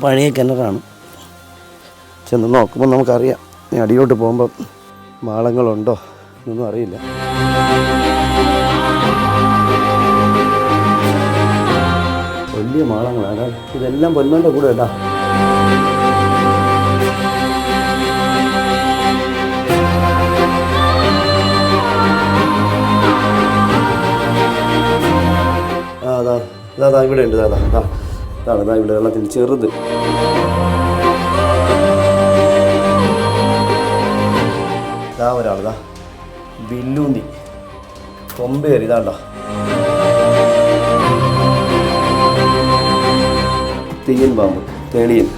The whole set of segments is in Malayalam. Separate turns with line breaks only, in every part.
പഴയ കിണറാണ്. ചെന്ന് നോക്കുമ്പോൾ നമുക്കറിയാം. ഇനി അടിയോട്ട് പോകുമ്പം മാളങ്ങളുണ്ടോ എന്നൊന്നും അറിയില്ല. വലിയ മാളങ്ങളാണ്. ഇതെല്ലാം പൊന്മൻ്റെ കൂടെ കേട്ടാ. അതാ ഇവിടെ ഉണ്ട്. അതാ ഇവിടെ വെള്ളത്തിന് ചെറുത്. ഇതാ ഒരാളിതാ വില്ലൂന്തി കൊമ്പേറി. ഇതാണ്ടോ തീയൻ പാമ്പ്, തേളിയൻ.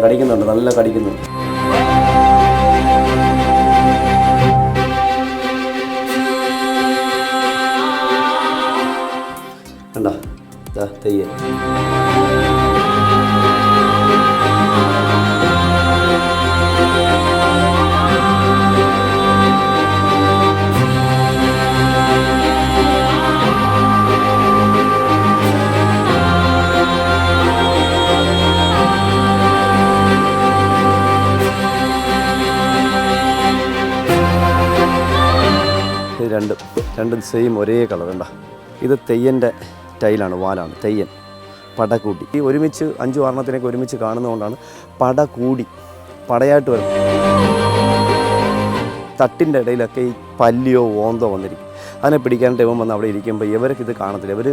കടിക്കുന്നുണ്ട്, നല്ല കടിക്കുന്നുണ്ട്. കണ്ടോ തെയ്യൻ. രണ്ടും സെയിം ഒരേ കളർ. കണ്ട, ഇത് തെയ്യൻ്റെ ടൈലാണ്, വാലാണ് തെയ്യൻ. പടകൂടി ഈ ഒരുമിച്ച് 5-6 ഒരുമിച്ച് കാണുന്നതുകൊണ്ടാണ് പടകൂടി, പടയായിട്ട് വരും. തട്ടിൻ്റെ ഇടയിലൊക്കെ ഈ പല്ലിയോ ഓന്തോ വന്നിരിക്കും. അതിനെ പിടിക്കാനായിട്ട് ഇവൻ വന്ന് അവിടെ ഇരിക്കുമ്പോൾ ഇവർക്ക് ഇത് കാണത്തില്ല. ഇവർ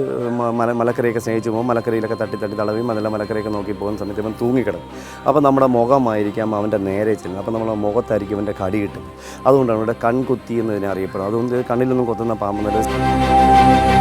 മലക്കരയൊക്കെ സ്നേഹിച്ച് പോകുമ്പോൾ മലക്കരയിലൊക്കെ തട്ടി തടവിയും അതെല്ലാം മലക്കരയൊക്കെ നോക്കി പോകുന്ന സമയത്ത് ഇവൻ തൂങ്ങിക്കിടക്കും. അപ്പോൾ നമ്മുടെ മുഖമായിരിക്കാം അവൻ്റെ നേരെ ചെല്ലുന്നത്. അപ്പോൾ നമ്മുടെ മുഖത്തായിരിക്കും അവൻ്റെ കടി കിട്ടുന്നത്. അതുകൊണ്ടാണ് ഇവിടെ കൺകുത്തി എന്നതിനെ അറിയപ്പെടുന്നത്. അതുകൊണ്ട് കണ്ണിലൊന്നും കൊത്തുന്ന പാമ്പ്